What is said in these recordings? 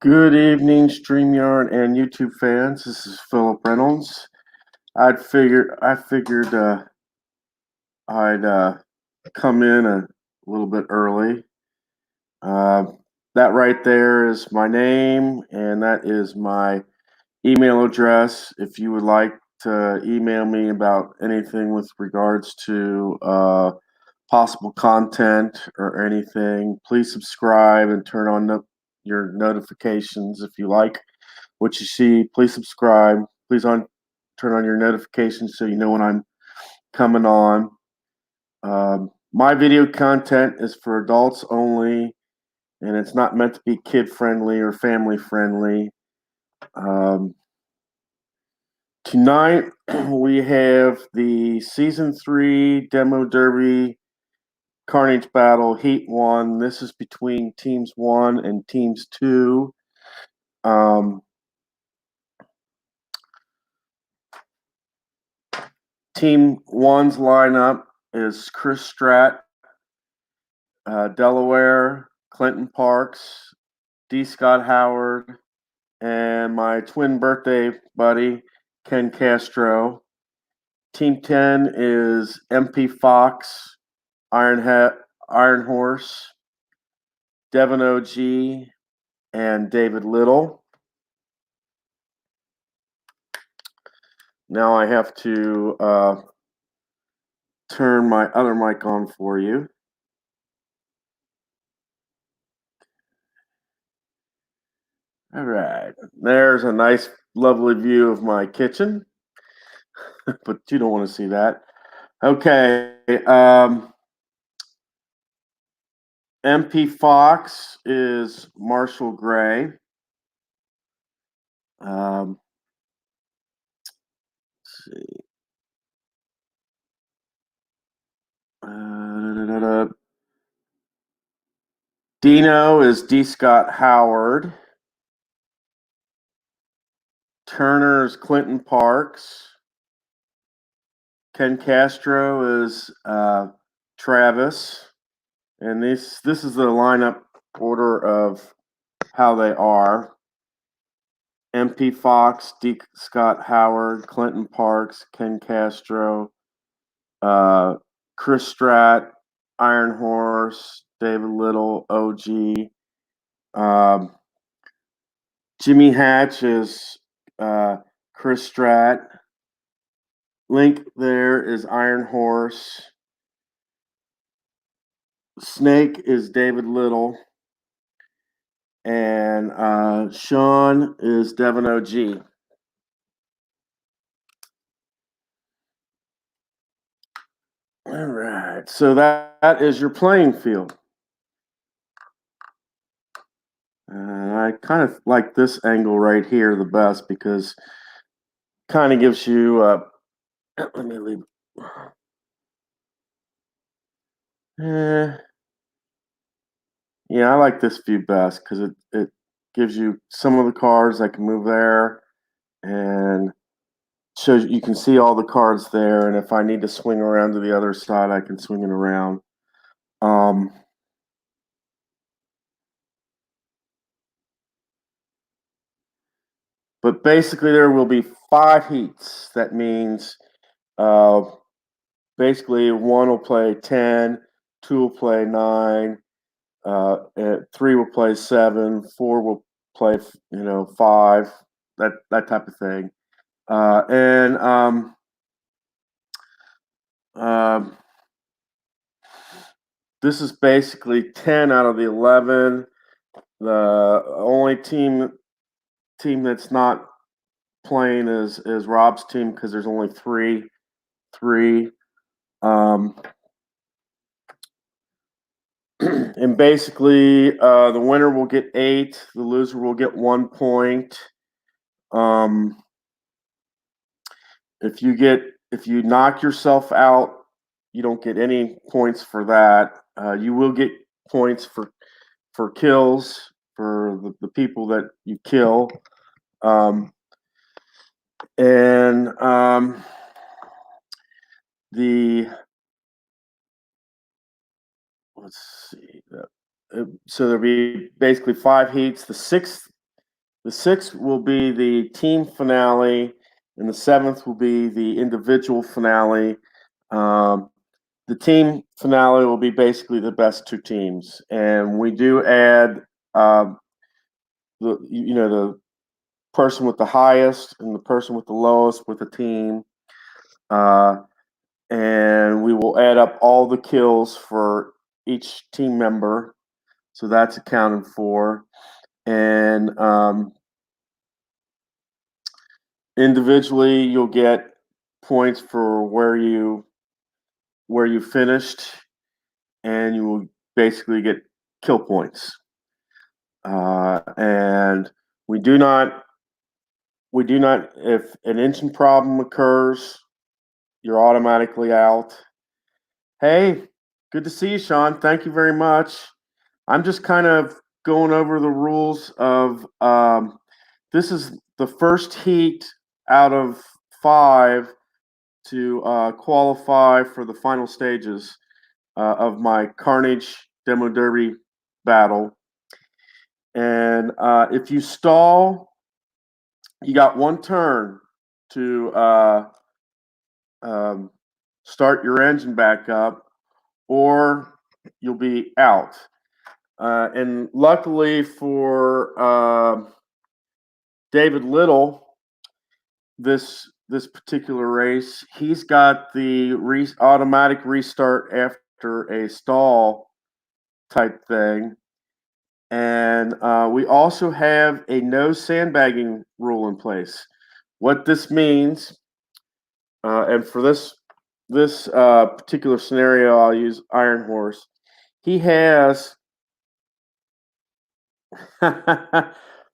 Good evening, StreamYard and YouTube fans. This is Philip Reynolds. I figured I'd come in a little bit early. Uh, that right there is my name, and that is my email address. If you would like to email me about anything with regards to possible content or anything, please subscribe and turn on your notifications if you like what you see. Please subscribe. Please turn on your notifications so you know when I'm coming on. My video content is for adults only, and it's not meant to be kid friendly or family friendly. Tonight we have the Season 3 Demo Derby Carnage Battle Heat 1. This is between Teams 1 and Teams 2. Team 1's lineup is Chris Stratt, Delaware, Clinton Parks, D. Scott Howard, and my twin birthday buddy, Ken Castro. Team 10 is MP Fox, Iron Horse, Devin OG, and David Little. Now I have to turn my other mic on for you. All right, there's a nice, lovely view of my kitchen, but you don't want to see that. Okay, MP Fox is Marshall Gray. Let's see. Dino is D. Scott Howard. Turner is Clinton Parks. Ken Castro is Travis. And this is the lineup order of how they are. MP Fox, D. Scott Howard, Clinton Parks, Ken Castro, Chris Stratt, Iron Horse, David Little, OG. Jimmy Hatch is Chris Stratt. Link there is Iron Horse. Snake is David Little. And Sean is Devin OG. All right, so that is your playing field. I kind of like this angle right here the best because it kind of gives you, let me leave. Yeah, I like this view best because it gives you some of the cards that can move there and shows you can see all the cards there. And if I need to swing around to the other side, I can swing it around. But basically, there will be 5 heats. That means basically one will play 10, 2 will play 9, 3 will play 7, 4 will play 5, that type of thing. This is basically 10 out of the 11. The only team that's not playing is Rob's team because there's only 3. And basically, the winner will get 8. The loser will get 1 point. If you knock yourself out, you don't get any points for that. You will get points for kills for the people that you kill. Let's see. So there'll be basically 5 heats. The The 6th will be the team finale, and the 7th will be the individual finale. The team finale will be basically the best two teams, and we do add the person with the highest and the person with the lowest with the team, and we will add up all the kills for each team member, so that's accounted for, and individually you'll get points for where you finished, and you will basically get kill points. And we do not, if an engine problem occurs, you're automatically out. Hey, good to see you, Sean. Thank you very much. I'm just kind of going over the rules of this is the first heat out of 5 to qualify for the final stages of my Carnage Demo Derby battle. And if you stall, you got one turn to start your engine back up, or you'll be out. And luckily for David Little, this particular race, he's got the automatic restart after a stall type thing. And we also have a no sandbagging rule in place. What this means, and for this particular scenario, I'll use Iron Horse. He has.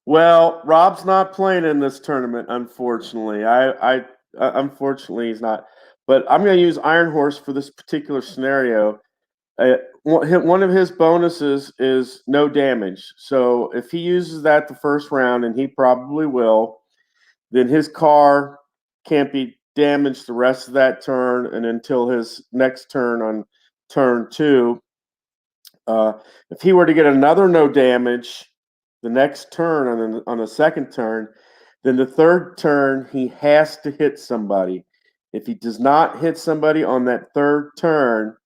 Well, Rob's not playing in this tournament, unfortunately. Unfortunately he's not. But I'm going to use Iron Horse for this particular scenario. One of his bonuses is no damage. So if he uses that the first round, and he probably will, then his car can't be damaged the rest of that turn and until his next turn on turn 2. If he were to get another no damage the next turn on the second turn, then the third turn he has to hit somebody. If he does not hit somebody on that third turn,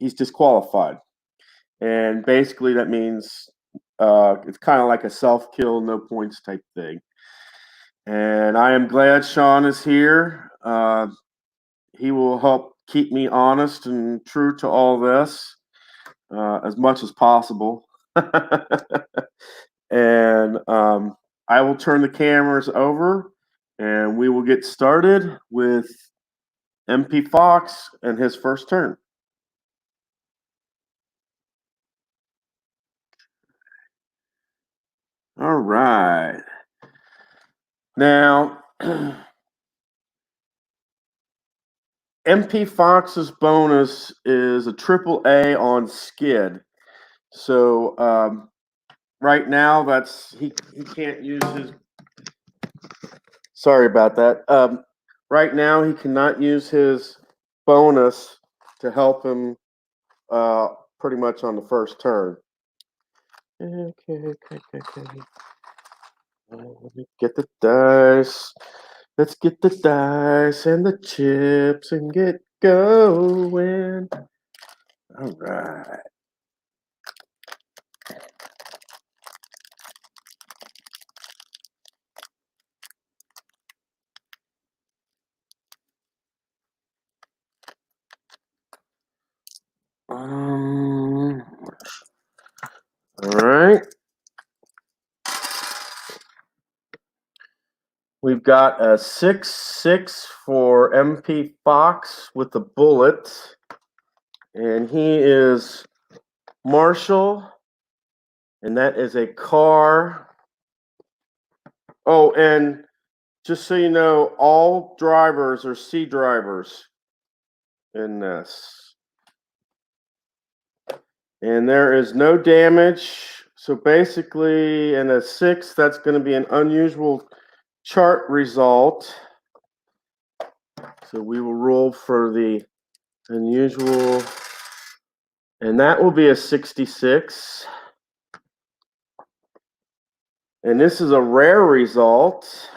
he's disqualified. And basically that means it's kind of like a self-kill, no points type thing. And I am glad Sean is here. He will help keep me honest and true to all this as much as possible. And I will turn the cameras over, and we will get started with MP Fox and his first turn. All right. Now, MP Fox's bonus is a AAA on skid. So right now, he can't use his. Sorry about that. Right now, he cannot use his bonus to help him pretty much on the first turn. Okay. Let me get the dice. Let's get the dice and the chips and get going. All right. All right. We've got a 6-6 for MP Fox with the bullet. And he is Marshall. And that is a car. Oh, and just so you know, all drivers are C drivers in this. And there is no damage. So basically, in a 6, that's going to be an unusual chart result. So we will roll for the unusual, and that will be a 66. And this is a rare result.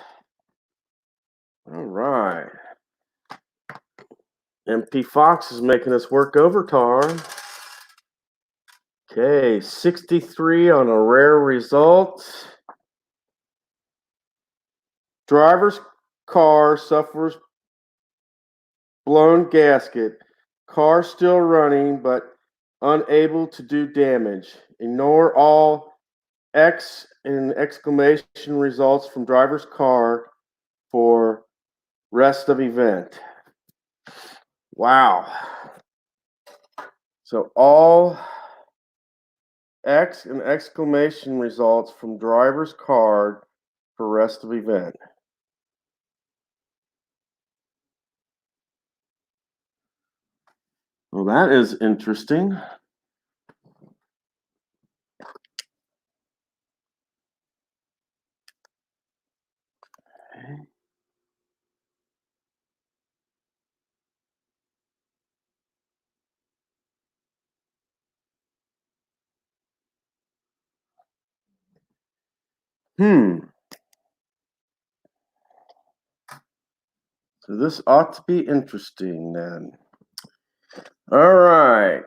All right. MP Fox is making us work overtime. Okay, 63 on a rare result. Driver's car suffers blown gasket. Car still running, but unable to do damage. Ignore all X and exclamation results from driver's car for rest of event. Wow. So all X and exclamation results from driver's card for rest of event. Well, that is interesting. So this ought to be interesting then. All right.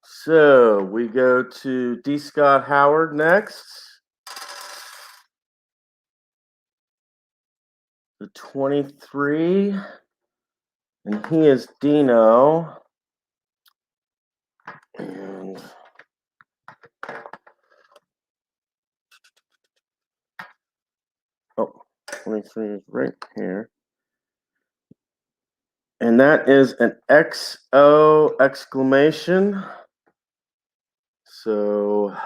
So we go to D. Scott Howard next. The 23. And he is Dino. And oh, 23 is right here. And that is an XO exclamation. So,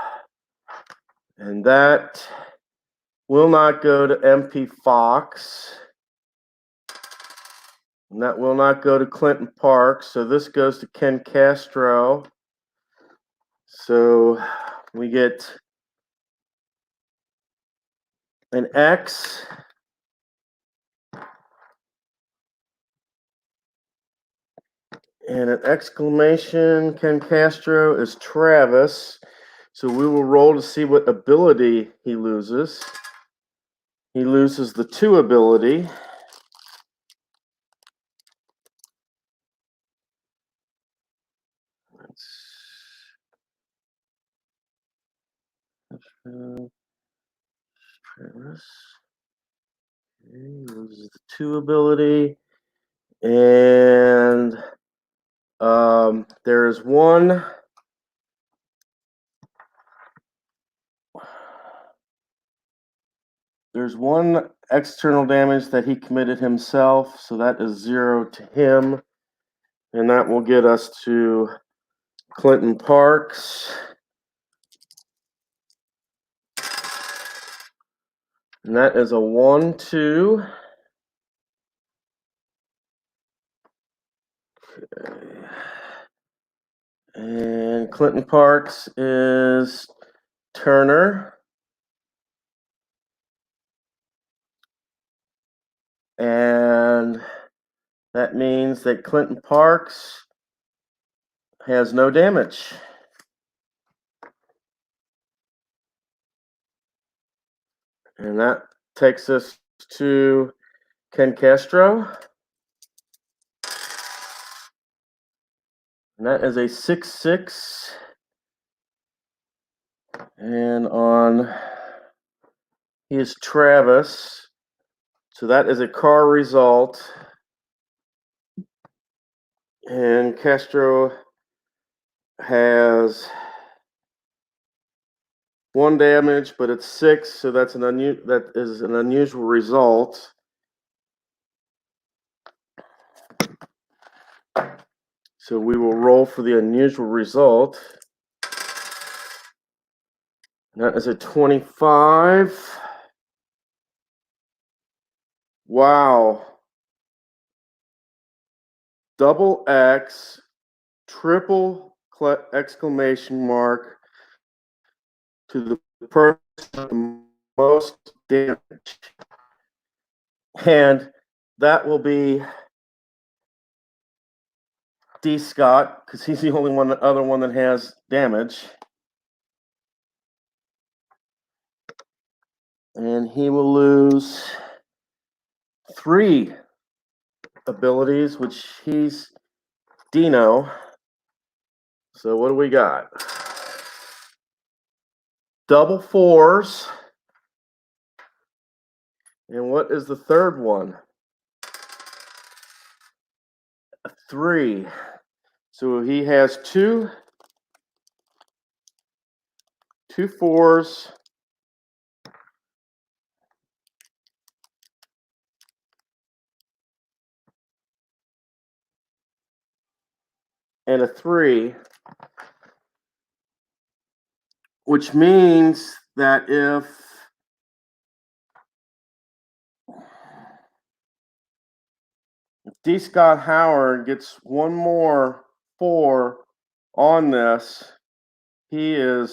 and that will not go to MP Fox. And that will not go to Clinton Park. So this goes to Ken Castro. So we get an X. And an exclamation, Ken Castro is Travis. So we will roll to see what ability he loses. He loses the 2 ability. Travis. Okay, he loses the 2 ability. And there is one. There's one external damage that he committed himself, so that is 0 to him. And that will get us to Clinton Parks. And that is a 1-2. Okay. And Clinton Parks is Turner. And that means that Clinton Parks has no damage. And that takes us to Ken Castro. And that is a 6-6. And on he is Travis. So that is a car result. And Castro has 1 damage, but it's 6, so that is an unusual result. So we will roll for the unusual result. That is a 25. Wow. Double X, triple exclamation mark to the person with the most damage. And that will be D. Scott, because he's the only other one that has damage. And he will lose 3 abilities, which he's Dino. So what do we got? Double 4s. And what is the third one? A 3. So he has two 4s. And a 3. Which means that if D. Scott Howard gets one more 4 on this, he'll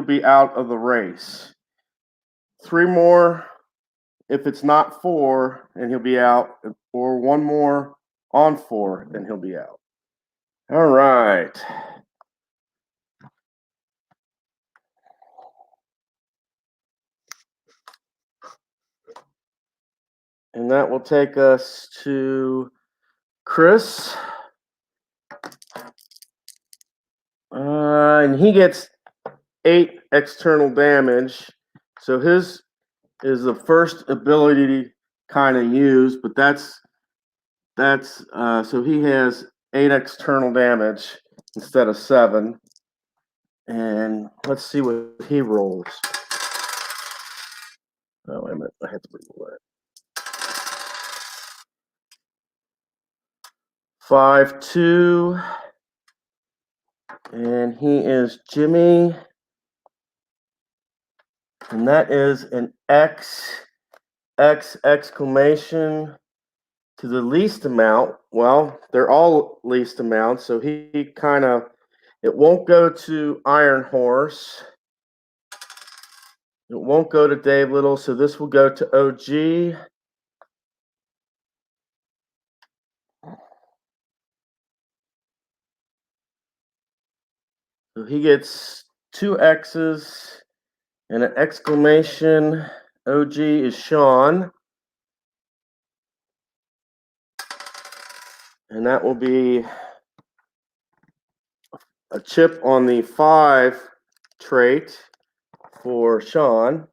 be out of the race. 3 more if it's not 4, and he'll be out, or 1 more on 4, then he'll be out. All right. And that will take us to Chris. And he gets 8 external damage. So his is the first ability to kind of use, but that's so he has 8 external damage instead of 7. And let's see what he rolls. Oh, wait a minute. I have to re-roll that. 5, 2. And he is Jimmy. And that is an X exclamation to the least amount. Well, they're all least amount, so he kind of, it won't go to Iron Horse. It won't go to Dave Little, so this will go to OG. So he gets 2 X's and an exclamation. OG is Sean. And that will be a chip on the 5 trait for Sean.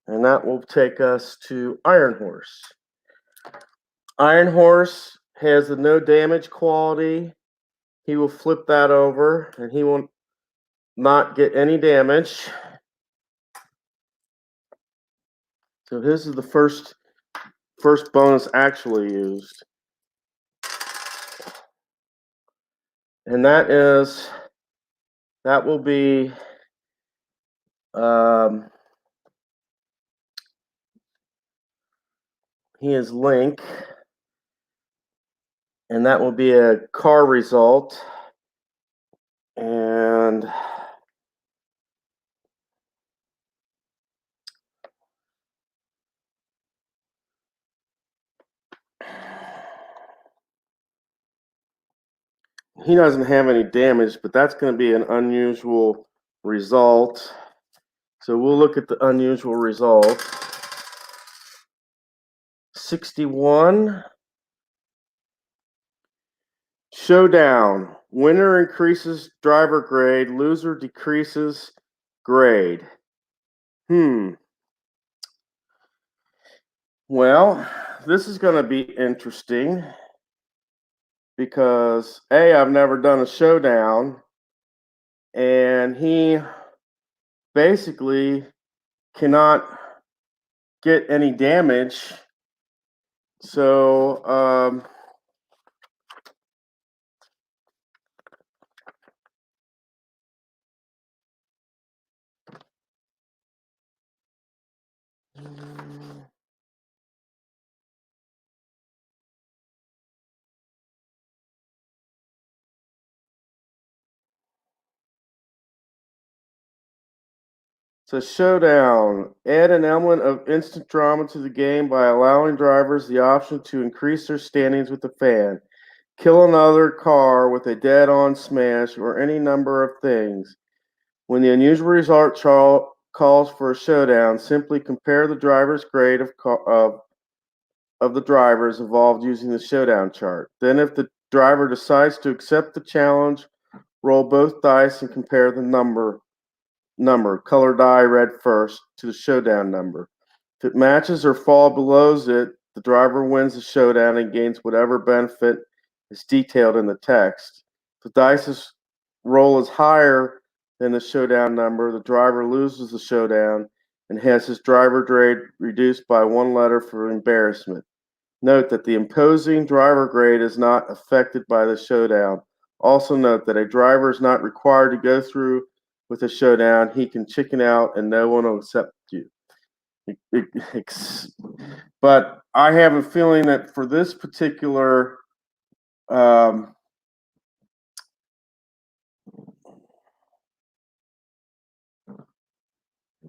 And that will take us to Iron Horse. Iron Horse has the no damage quality. He will flip that over, and he will not get any damage. So his is the first bonus actually used. And that will be he is Link, and that will be a car result. And he doesn't have any damage, but that's going to be an unusual result. So we'll look at the unusual result. 61. Showdown. Winner increases driver grade. Loser decreases grade. Well, this is going to be interesting because A, I've never done a showdown, and he basically cannot get any damage. So, So showdown. Add an element of instant drama to the game by allowing drivers the option to increase their standings with the fan, kill another car with a dead-on smash, or any number of things. When the unusual result calls for a showdown, simply compare the driver's grade of the drivers involved using the showdown chart. Then, if the driver decides to accept the challenge, roll both dice and compare the color die red first, to the showdown number. If it matches or falls below it, the driver wins the showdown and gains whatever benefit is detailed in the text. If the dice roll is higher than the showdown number, the driver loses the showdown and has his driver grade reduced by one letter for embarrassment. Note that the imposing driver grade is not affected by the showdown. Also note that a driver is not required to go through with a showdown. He can chicken out and no one will accept you. But I have a feeling that for this particular wait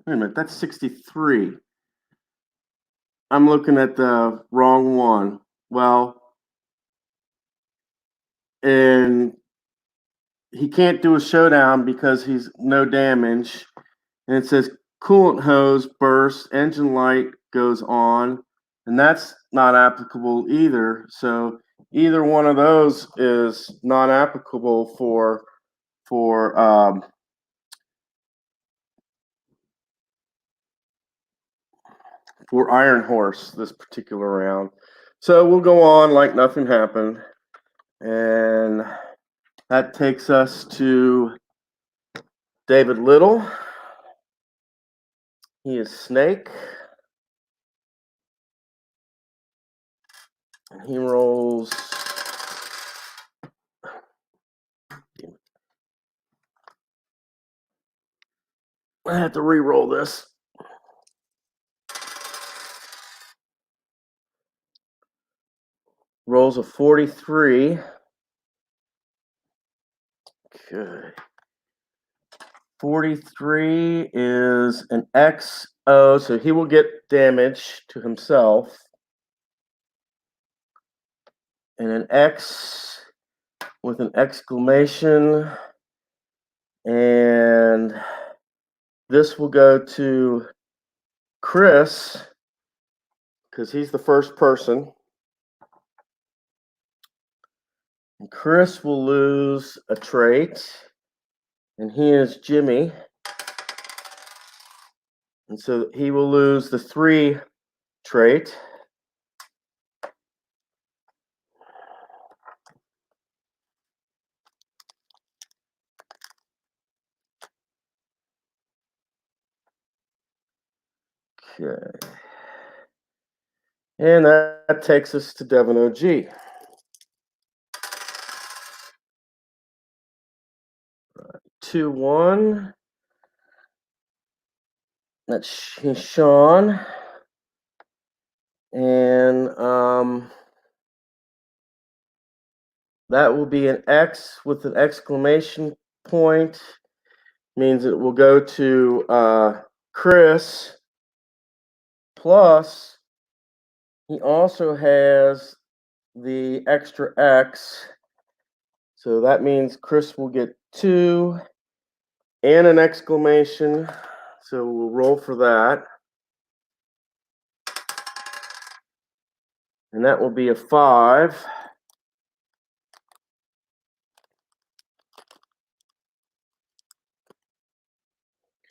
a minute, that's 63. I'm looking at the wrong one. Well, and he can't do a showdown because he's no damage. And it says coolant hose bursts, engine light goes on, and that's not applicable either. So either one of those is not applicable for Iron Horse this particular round. So we'll go on like nothing happened, and that takes us to David Little. He is Snake. And he rolls. I have to re-roll this. Rolls a 43. Okay. 43 is an XO, so he will get damage to himself. And an X with an exclamation. And this will go to Chris, because he's the first person. And Chris will lose a trait, and he is Jimmy. And so he will lose the 3 trait. Okay. And that takes us to Devin OG. Right. 2-1. That's Sean. And that will be an X with an exclamation point. Means it will go to Chris. Plus, he also has the extra X. So that means Chris will get 2 and an exclamation. So we'll roll for that. And that will be a 5.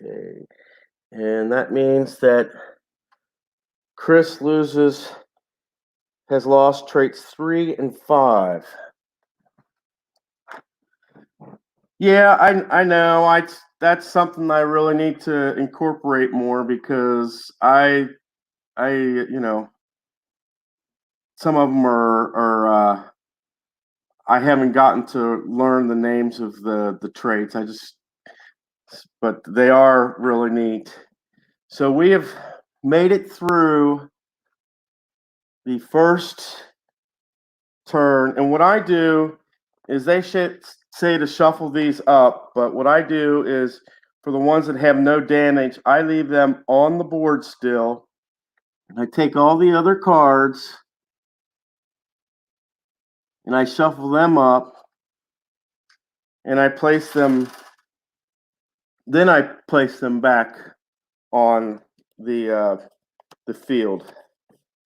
Okay. And that means that Chris has lost traits 3 and 5. Yeah, I know. That's something I really need to incorporate more, because I some of them are I haven't gotten to learn the names of the traits. But they are really neat. So we have made it through the first turn, and what I do is they should say to shuffle these up, but what I do is for the ones that have no damage, I leave them on the board still. And I take all the other cards and I shuffle them up and I place them, then I place them back on the field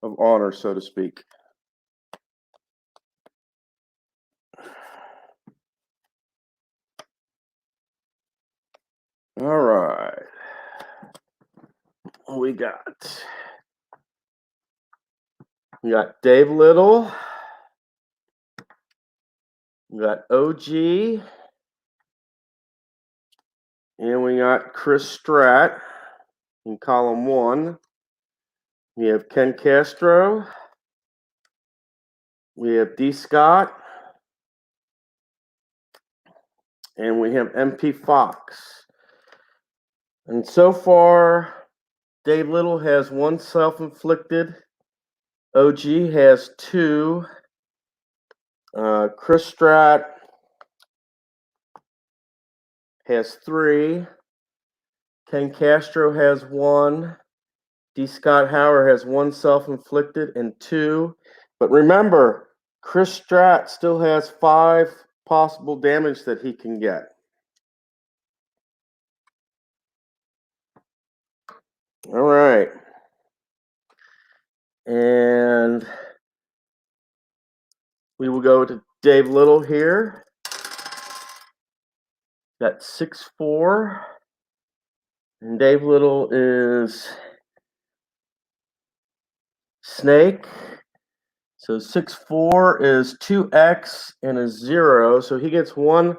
of honor, so to speak. All right. We got Dave Little. We got OG. And we got Chris Stratt in column 1. We have Ken Castro. We have D. Scott. And we have MP Fox. And so far, Dave Little has 1 self-inflicted. OG has 2. Chris Stratt has 3. Ken Castro has 1. D. Scott Howard has 1 self-inflicted and 2. But remember, Chris Stratt still has 5 possible damage that he can get. All right. And we will go to Dave Little here. Got 6-4. And Dave Little is Snake. So 6-4 is 2x and a 0. So he gets 1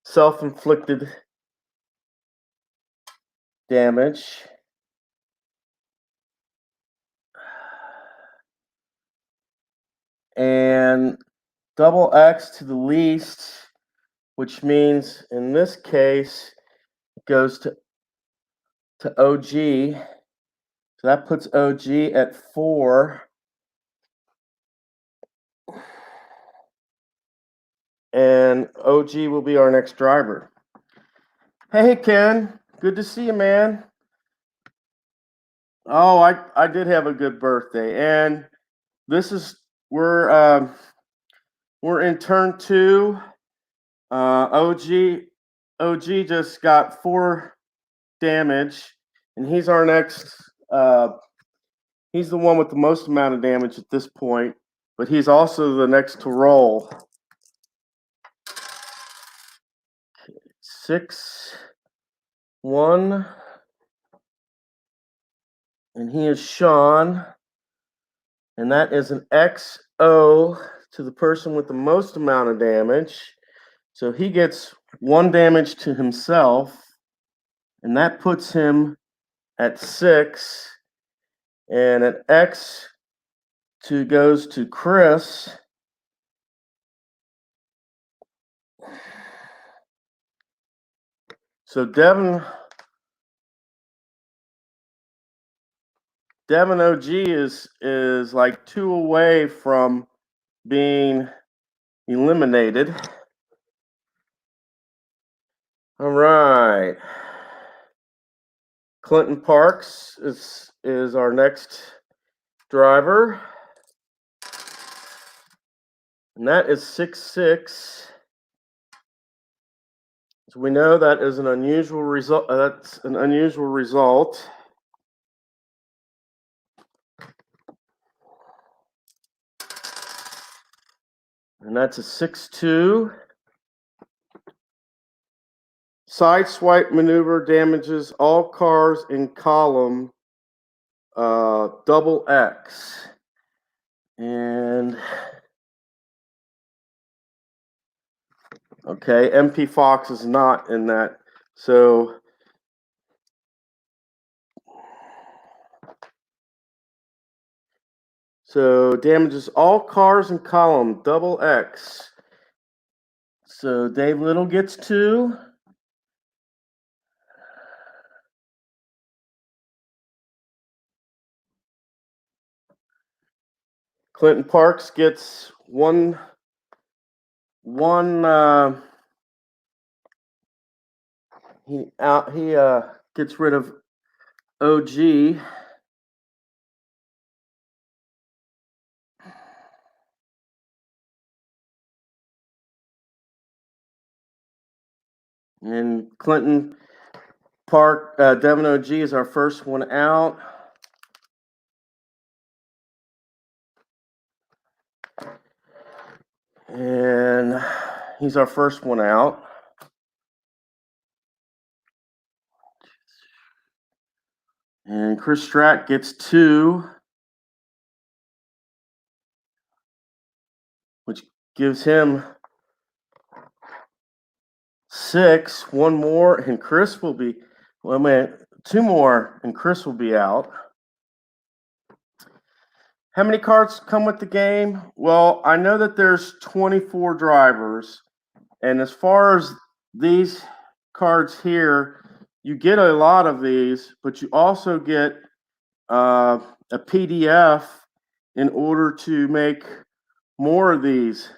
self-inflicted damage. And double X to the least, which means in this case it goes to OG. So that puts OG at 4. And OG will be our next driver. Hey, Ken. Good to see you, man. Oh, I did have a good birthday. And this is, we're in turn 2. OG just got 4 damage. And he's our next, he's the one with the most amount of damage at this point. But he's also the next to roll. 6, 1, and he is Sean, and that is an XO to the person with the most amount of damage. So he gets 1 damage to himself, and that puts him at 6, and an X goes to Chris. So Devin OG is like 2 away from being eliminated. All right. Clinton Parks is our next driver. And that is 6-6. So we know that is an unusual result. That's an unusual result. And that's a 6-2. Side swipe maneuver damages all cars in column double X. And okay, MP Fox is not in that. So damages all cars in column double X. So Dave Little gets 2. Clinton Parks gets one He gets rid of OG. And Clinton Park, Devin OG is our first one out. And he's our first one out. And Chris Strack gets 2, which gives him 6. One more, and Chris will be, 2 more, and Chris will be out. How many cards come with the game? Well, I know that there's 24 drivers, and as far as these cards here, you get a lot of these, but you also get a PDF in order to make more of these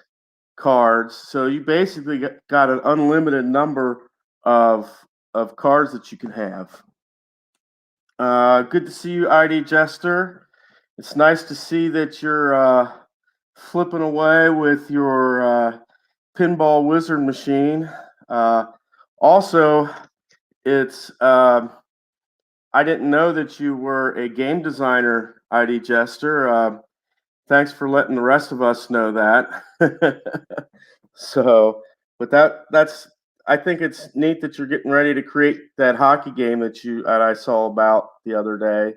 cards. So you basically got an unlimited number of cards that you can have. Good to see you, ID Jester. It's nice to see that you're flipping away with your pinball wizard machine. Also, it's I didn't know that you were a game designer, ID Jester. Thanks for letting the rest of us know that. So, but that's I think it's neat that you're getting ready to create that hockey game that I saw about the other day.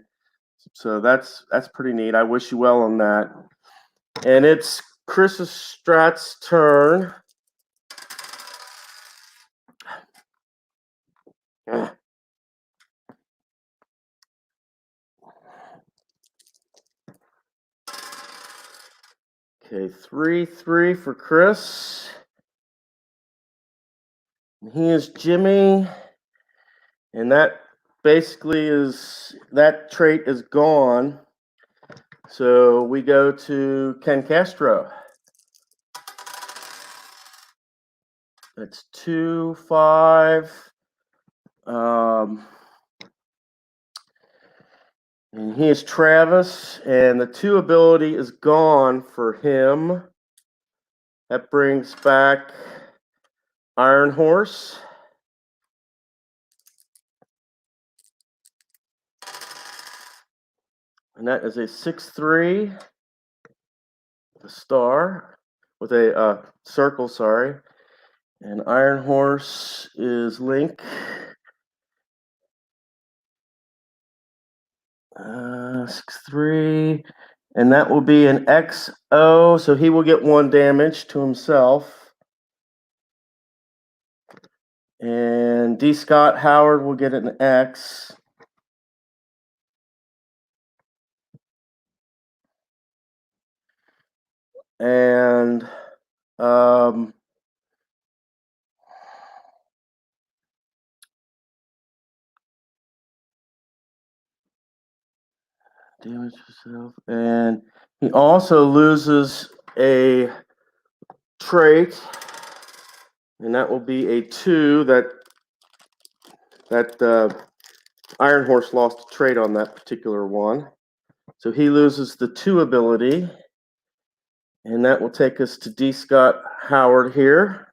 So that's pretty neat. I wish you well on that. And it's Chris Strat's turn. Okay, 3 for Chris. He is Jimmy, and that basically that trait is gone. So we go to Ken Castro. That's 2, 5. And he is Travis, and the 2 ability is gone for him. That brings back Iron Horse. And that is a 6-3. The star with a circle, sorry. And Iron Horse is Link. 6-3. And that will be an XO, so he will get 1 damage to himself. And D. Scott Howard will get an X. And damage yourself. And he also loses a trait, and that will be a 2. That Iron Horse lost a trait on that particular one. So he loses the 2 ability. And that will take us to D. Scott Howard here.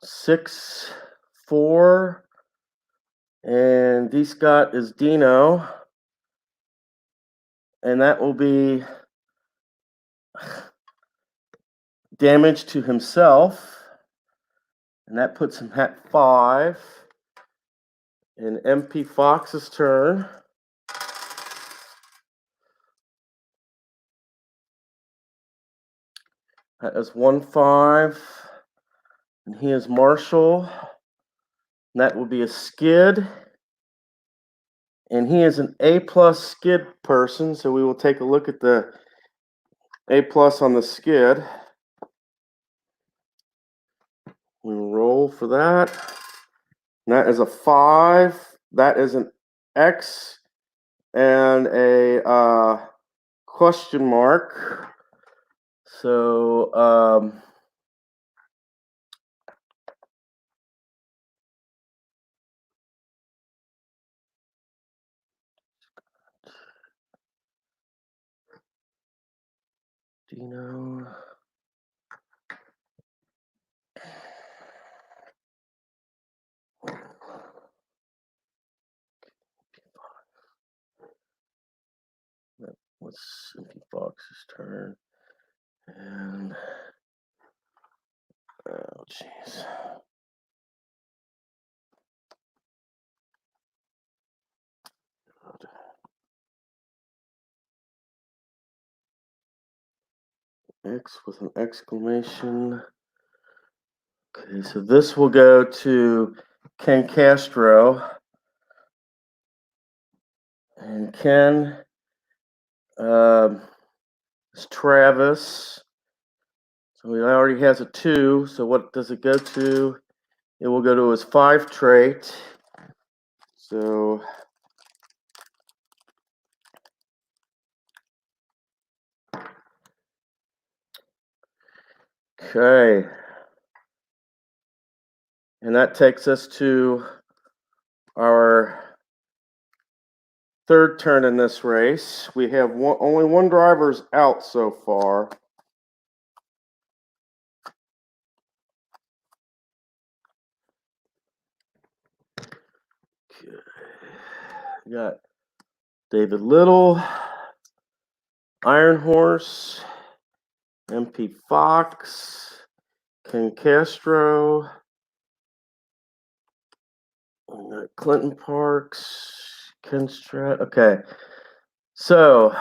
Six, 4. And D. Scott is Dino. And that will be damage to himself. And that puts him at 5. And MP Fox's turn. That is 1, 5. And he is Marshall. And that will be a skid. And he is an A+ skid person, so we will take a look at the A+ on the skid. We will roll for that. And that is a 5. That is an X and a question mark. So Dino. What's Simpy Fox's turn? And oh jeez. X with an exclamation. Okay, so this will go to Ken Castro. And Ken is Travis. So he already has a 2. So what does it go to? It will go to his 5 trait. So okay. And that takes us to our 3rd turn in this race. We have only one driver's out so far. Okay. We got David Little, Iron Horse, MP Fox, Ken Castro, Clinton Parks, Ken Strat. Okay. So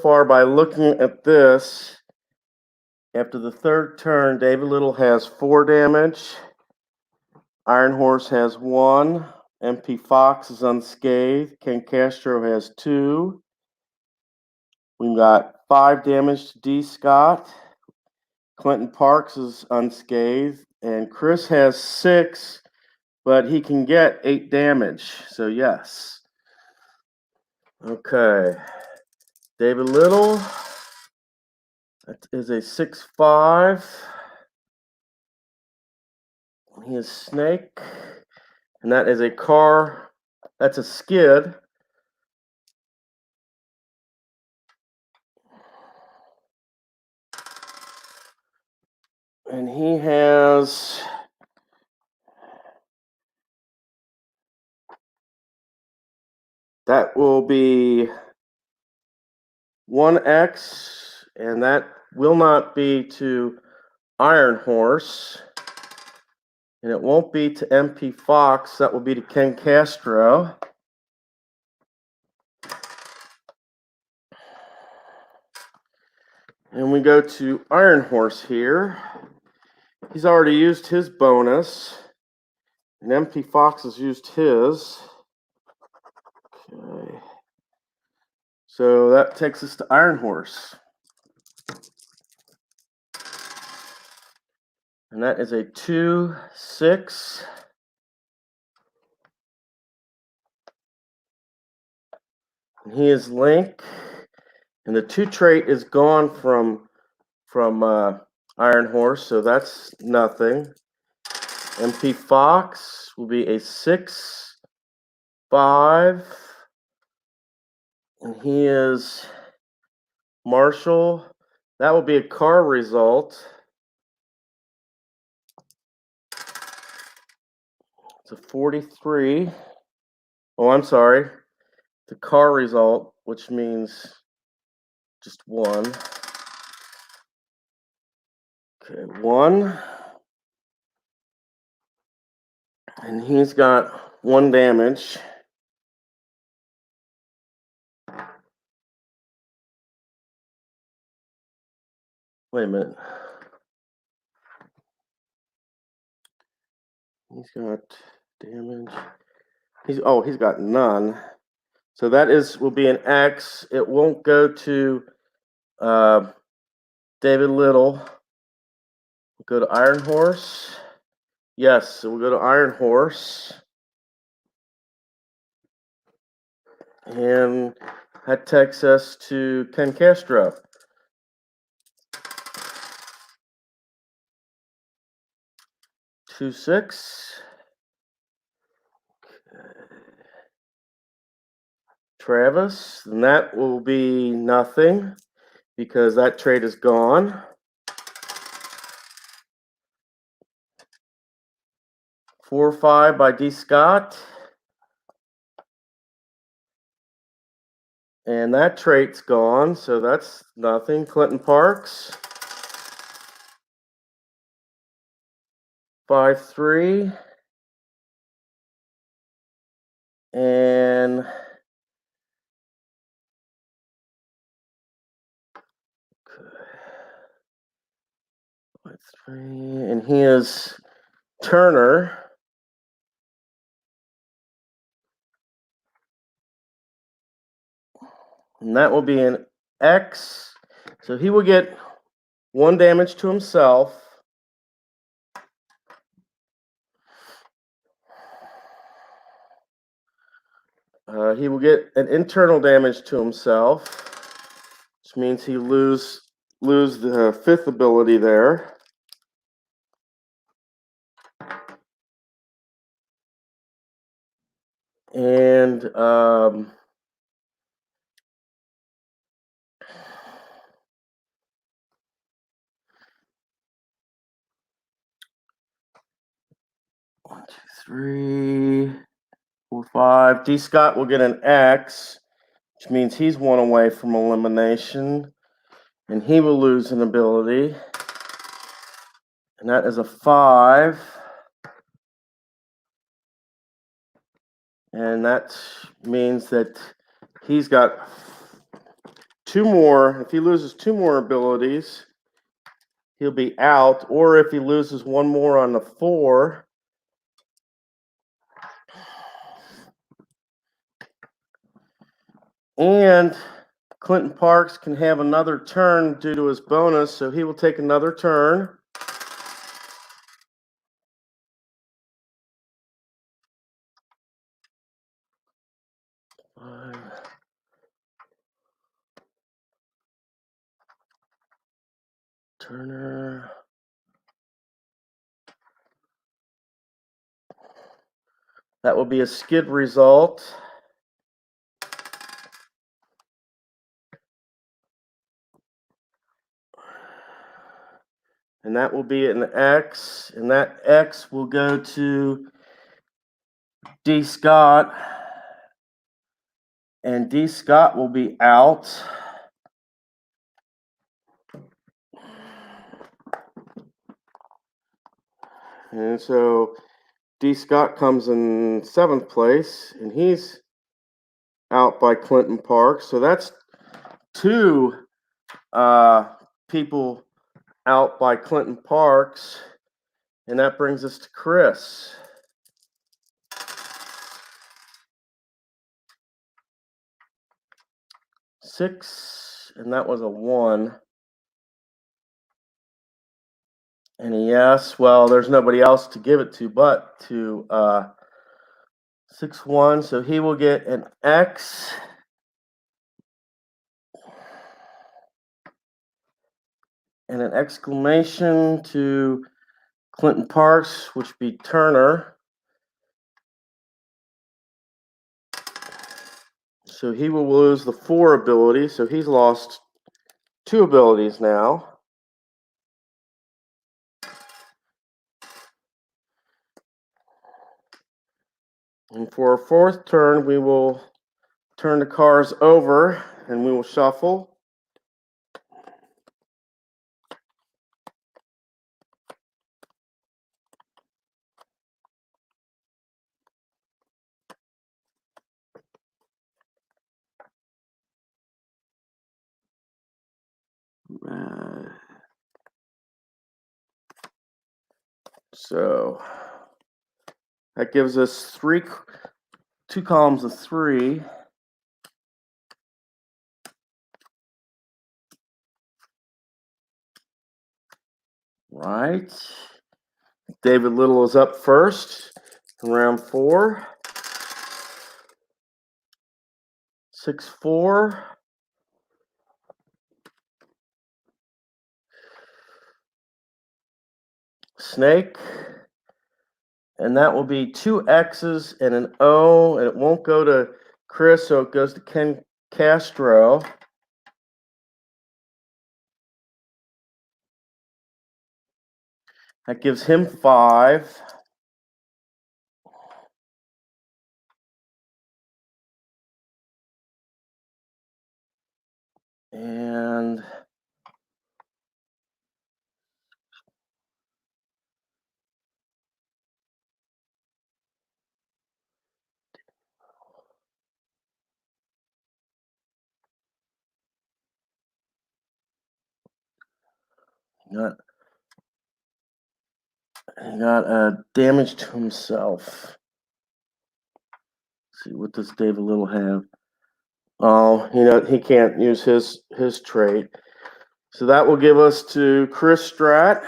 far by looking at this, after the 3rd turn, David Little has 4 damage. Iron Horse has 1. MP Fox is unscathed. Ken Castro has 2. We've got 5 damage to D. Scott. Clinton Parks is unscathed. And Chris has 6, but he can get 8 damage. So yes. Okay. David Little. That is a 6-5. He is Snake. And that is a car. That's a skid. And he has that will be 1X, and that will not be to Iron Horse. And it won't be to MP Fox. That will be to Ken Castro. And we go to Iron Horse here. He's already used his bonus. And MP Fox has used his. Okay. So that takes us to Iron Horse. And that is a 2-6. And he is Link. And the 2 trait is gone from Iron Horse, so that's nothing. MP Fox will be a 6-5. And he is Marshall. That will be a car result. It's a 43. Oh, I'm sorry. The car result, which means just 1. Okay, 1. And he's got 1 damage. Wait a minute. He's got damage. He's got none. So that will be an X. It won't go to David Little. We'll go to Iron Horse. Yes, so we'll go to Iron Horse. And that takes us to Ken Castro. Two, 6. Travis, and that will be nothing. because that trait is gone. Four or five by D. Scott. And that trait's gone, so that's nothing. Clinton Parks. 5-3. And and he is Turner. And that will be an X. So he will get 1 damage to himself. He will get an internal damage to himself, which means he lose the 5th ability there. And 1, 2, 3, 4, 5. D. Scott will get an X, which means he's 1 away from elimination, and he will lose an ability. And that is a 5. And that means that he's got 2 more. If he loses 2 more abilities, he'll be out. Or if he loses 1 more on the 4, and Clinton Parks can have another turn due to his bonus, so he will take another turn. Turner. That will be a skid result. And that will be an X. And that X will go to D. Scott. And D. Scott will be out. And so D. Scott comes in 7th place, and he's out by Clinton Park. So that's 2 people out by Clinton Parks, and that brings us to Chris. Six, and that was a 1. And a yes. Well, there's nobody else to give it to but to 6-1. So he will get an X. And an exclamation to Clinton Parks, which would be Turner. So he will lose the 4 ability. So he's lost 2 abilities now. And for our 4th turn, we will turn the cards over and we will shuffle. So that gives us 2 columns of 3. Right. David Little is up first in round 4. 6-4. Snake. And that will be 2 X's and an O, and it won't go to Chris, so it goes to Ken Castro. That gives him 5. And he got damage to himself. Let's see, what does David Little have? Oh, he can't use his trait. So that will give us to Chris Strat.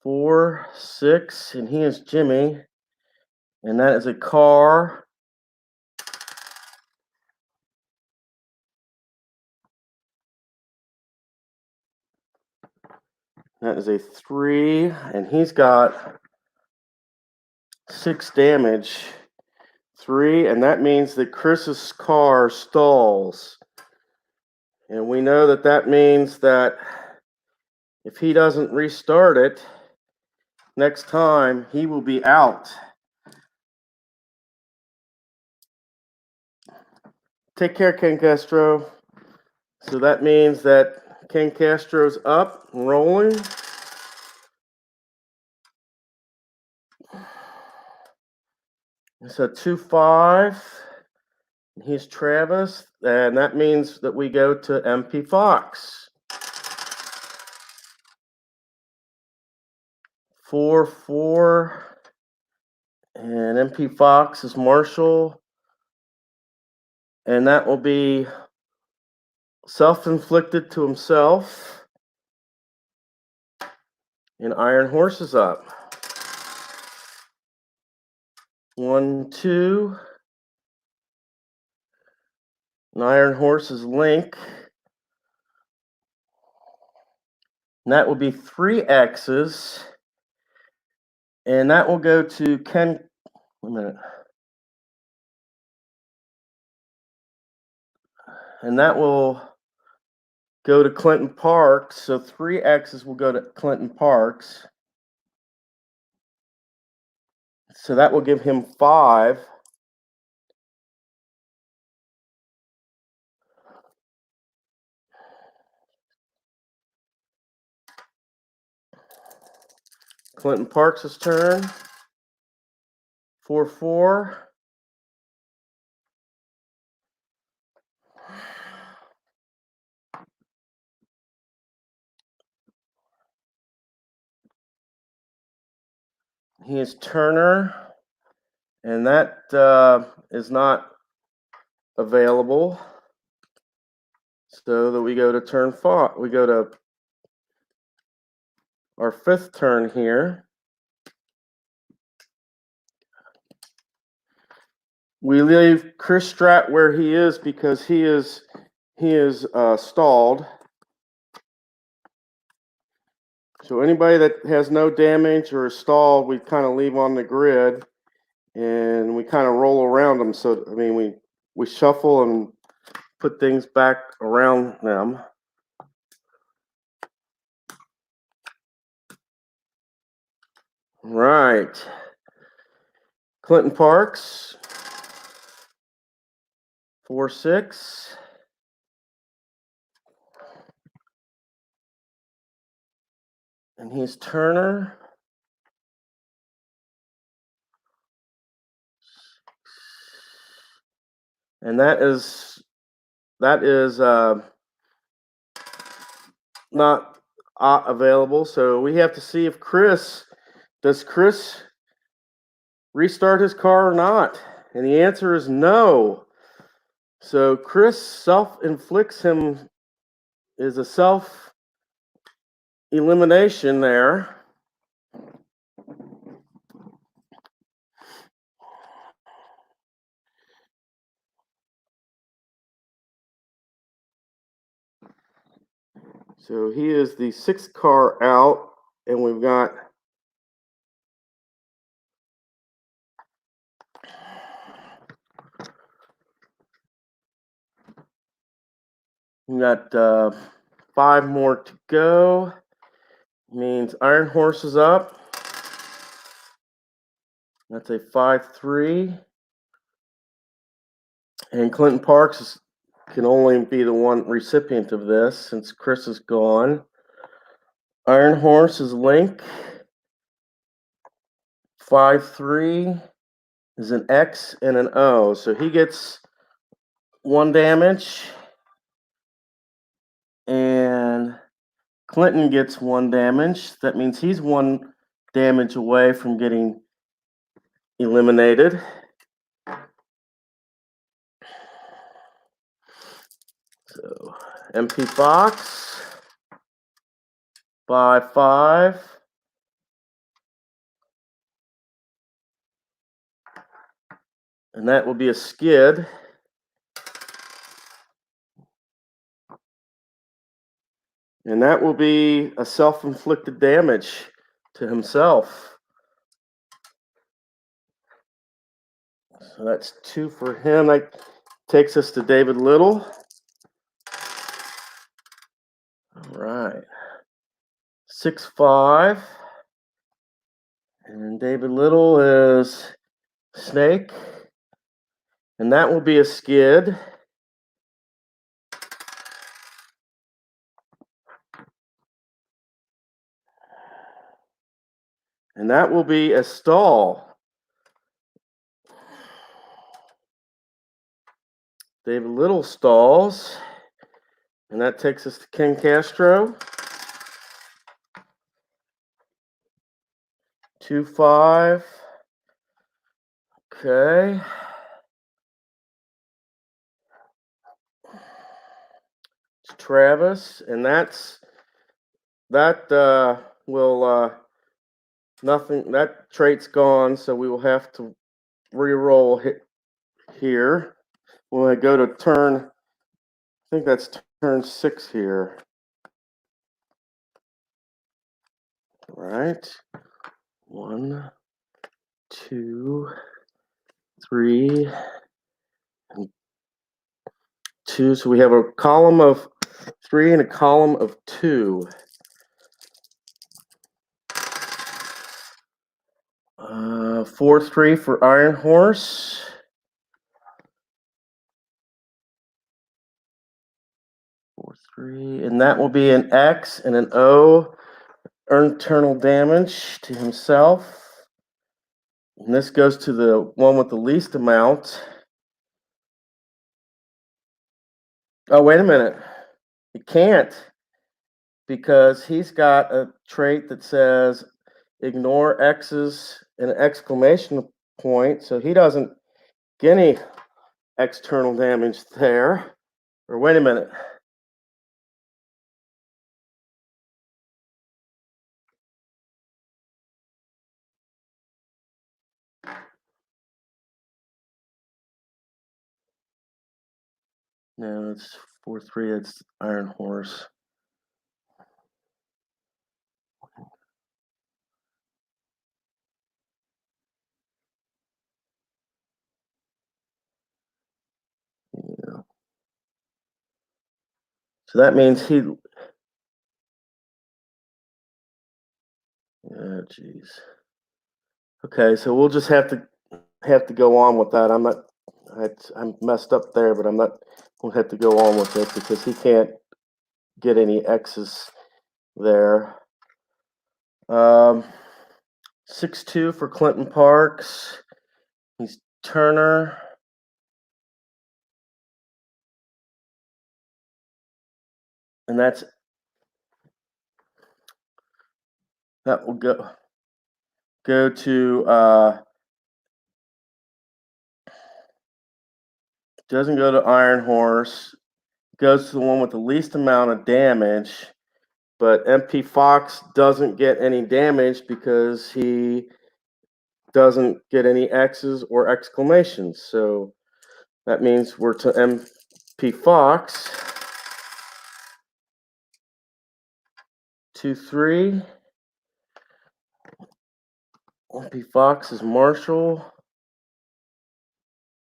4, 6, and he is Jimmy. And that is a car. That is a 3, and he's got 6 damage. 3, and that means that Chris's car stalls. And we know that that means that if he doesn't restart it next time, he will be out. Take care, Ken Castro. So that means that Ken Castro's up and rolling. It's a 2-5. He's Travis, and that means that we go to MP Fox. 4, 4, and MP Fox is Marshall, and that will be self-inflicted to himself. And Iron Horse is up. 1, 2. And Iron Horse is Link. And that will be 3 X's. And that will go to Ken. Wait a minute. And that will go to Clinton Parks. So 3 X's will go to Clinton Parks. So that will give him 5. Clinton Parks' turn. 4, 4. He is Turner, and that is not available. So that we go to turn 5. We go to our 5th turn here. We leave Chris Strat where he is because he is stalled. So anybody that has no damage or is stalled, we kind of leave on the grid, and we kind of roll around them. So I mean, we shuffle and put things back around them. Right. Clinton Parks. 4, 6. And he's Turner. And that is not available. So we have to see if does Chris restart his car or not? And the answer is no. So Chris self-inflicts him, is a self-elimination there. So he is the 6th car out, and we've got 5 more to go. Means Iron Horse is up. That's a 5-3. And Clinton Parks can only be the one recipient of this since Chris is gone. Iron Horse is Link. 5-3 is an X and an O. So he gets 1 damage. And Clinton gets 1 damage. That means he's 1 damage away from getting eliminated. So MP Fox by 5. And that will be a skid. And that will be a self-inflicted damage to himself. So that's 2 for him. That takes us to David Little. All right. 6-5. And David Little is Snake. And that will be a skid. And that will be a stall. David Little stalls. And that takes us to Ken Castro. 2-5. Okay. It's Travis, and that will nothing. That trait's gone, so we will have to re-roll here. When I go to turn, I think that's turn 6 here. All right. 1, 2, 3, and 2. So we have a column of 3 and a column of 2. 4-3 for Iron Horse. 4-3, and that will be an X and an O. Earn eternal damage to himself. And this goes to the one with the least amount. Oh, wait a minute. It can't, because he's got a trait that says ignore X's and an exclamation point, so he doesn't get any external damage there. Or wait a minute. No, it's 4-3. It's Iron Horse. Yeah. So that means he. Oh, geez. Okay, so we'll just have to go on with that. I'm messed up there, but we'll have to go on with it because he can't get any X's there. 6-2 for Clinton Parks. He's Turner. And that will go to doesn't go to Iron Horse. Goes to the one with the least amount of damage, but MP Fox doesn't get any damage because he doesn't get any X's or exclamations. So that means we're to MP Fox. 2-3. MP Fox is Marshall.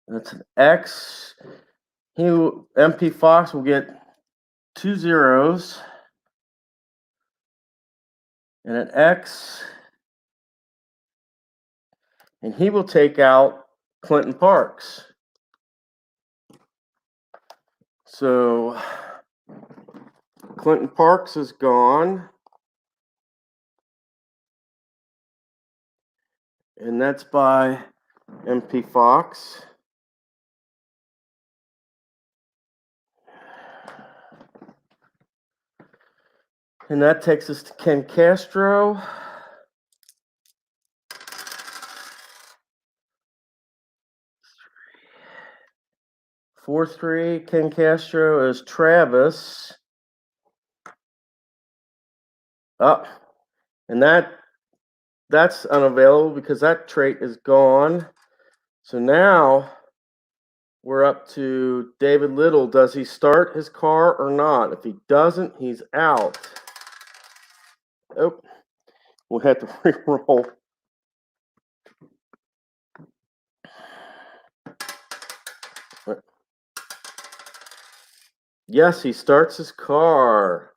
That's an X. MP Fox will get 2 zeros. and an X, and he will take out Clinton Parks. So Clinton Parks is gone, and that's by MP Fox. And that takes us to Ken Castro. Four three, Ken Castro is Travis. Up, and that's unavailable because that trait is gone. So now we're up to David Little. Does he start his car or not? If he doesn't, he's out. Oh, we'll have to re-roll. Yes, he starts his car.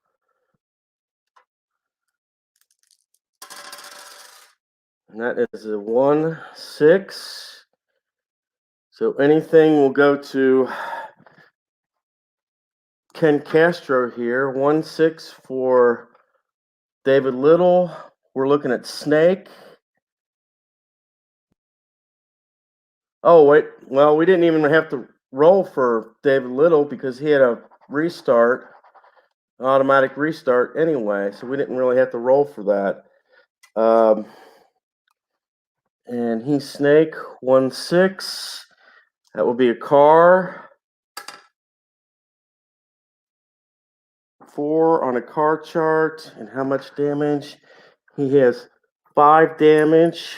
And that is a 1-6. So anything will go to Ken Castro here. 1-6 for David Little. We're looking at Snake. Oh, wait. Well, we didn't even have to roll for David Little because he had a restart, automatic restart anyway. So we didn't really have to roll for that. And he's Snake, 1-6. That will be a car. 4 on a car chart. And how much damage? He has 5 damage.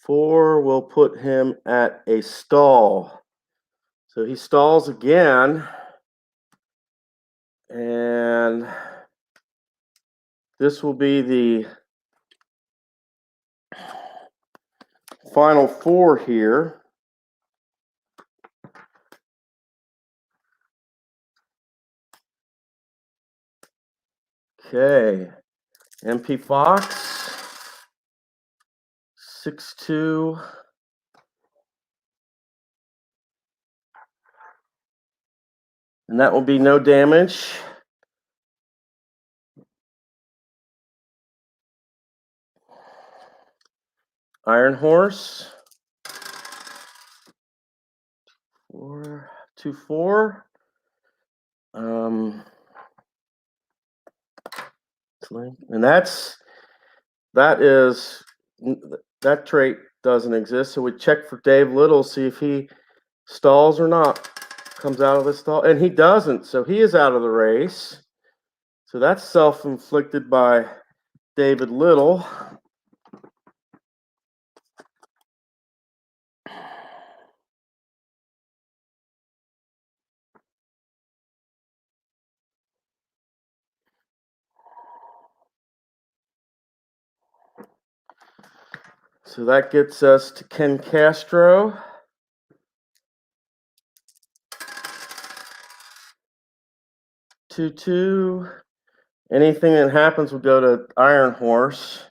Four will put him at a stall. So he stalls again. And this will be the final 4 here. Okay. MP Fox. 6-2. And that will be no damage. Iron Horse. 4-2-4. And that trait doesn't exist. So we check for Dave Little, see if he stalls or not. Comes out of the stall, and he doesn't. So he is out of the race. So that's self-inflicted by David Little. So that gets us to Ken Castro. 2-2. Anything that happens will go to Iron Horse.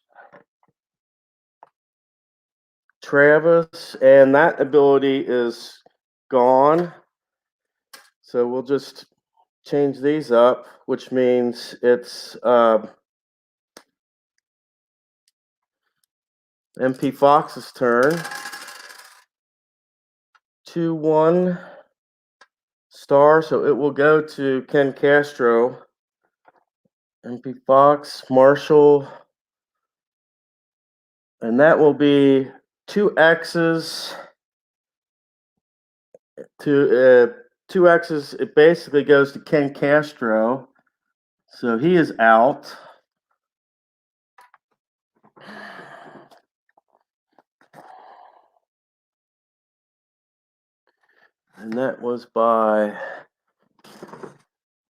Travis, and that ability is gone. So we'll just change these up, which means it's MP Fox's turn. 2-1 star, so it will go to Ken Castro. MP Fox, Marshall, and that will be 2 X's. 2 X's, it basically goes to Ken Castro. So he is out. And that was by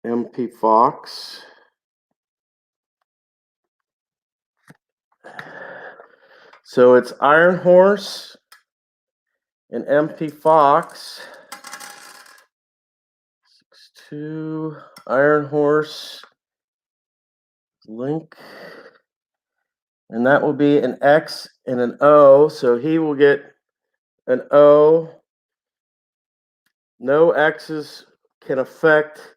MP Fox. So it's Iron Horse, an MP Fox, 6'2", Iron Horse, Link, and that will be an X and an O, so he will get an O. No X's can affect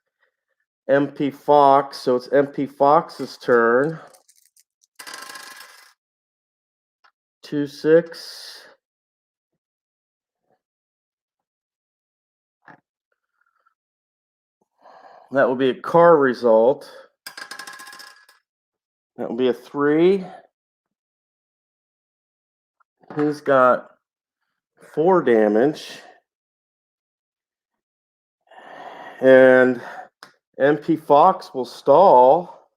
MP Fox, so it's MP Fox's turn. 2-6. That will be a car result. That will be a 3. He's got 4 damage. And MP Fox will stall.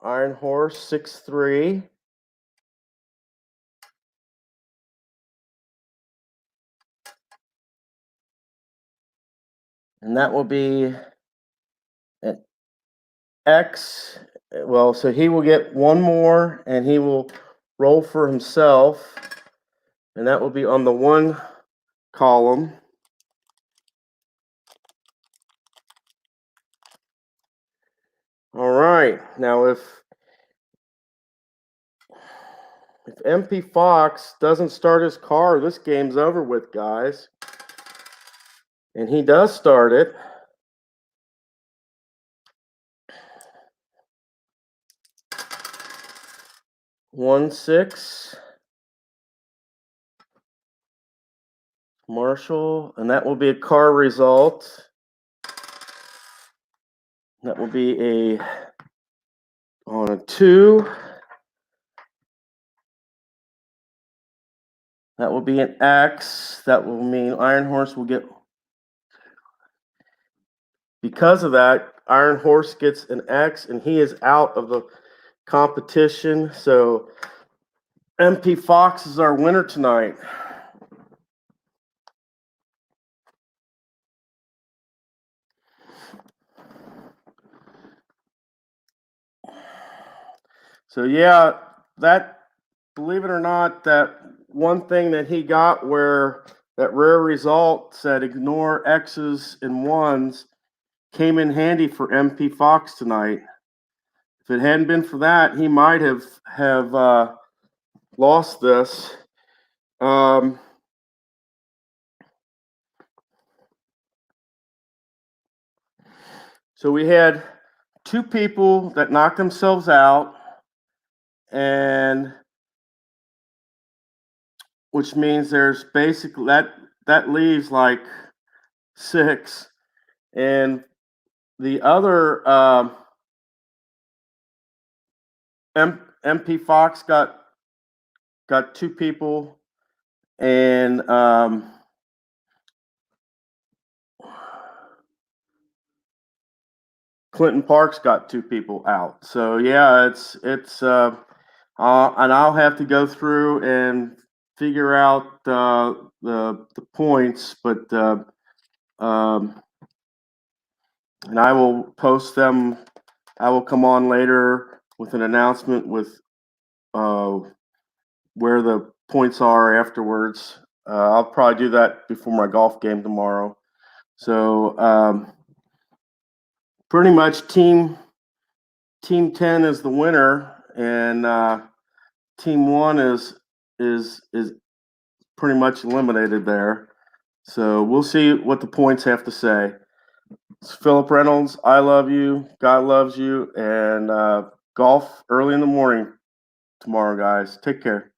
Iron Horse, 6-3. And that will be an X. Well, so he will get 1 more, and he will roll for himself. And that will be on the 1 column. All right. Now, if MP Fox doesn't start his car, this game's over with, guys. And he does start it. One, 6. Marshall, and that will be a car result. That will be on a 2. That will be an X. That will mean Iron Horse will get. Because of that, Iron Horse gets an X, and he is out of the competition. So MP Fox is our winner tonight. So yeah, believe it or not, that one thing that he got where that rare result said ignore X's and 1s came in handy for MP Fox tonight. If it hadn't been for that, he might have lost this. So we had 2 people that knocked themselves out, and which means there's basically that leaves like 6, and the other MP Fox got 2 people, and Clinton Parks got 2 people out. So yeah, it's and I'll have to go through and figure out the points, but and I will post them. I will come on later with an announcement with where the points are afterwards. I'll probably do that before my golf game tomorrow. So pretty much team 10 is the winner, and team 1 is pretty much eliminated there. So we'll see what the points have to say. It's Philip Reynolds. I love you. God loves you. And golf early in the morning tomorrow, guys. Take care.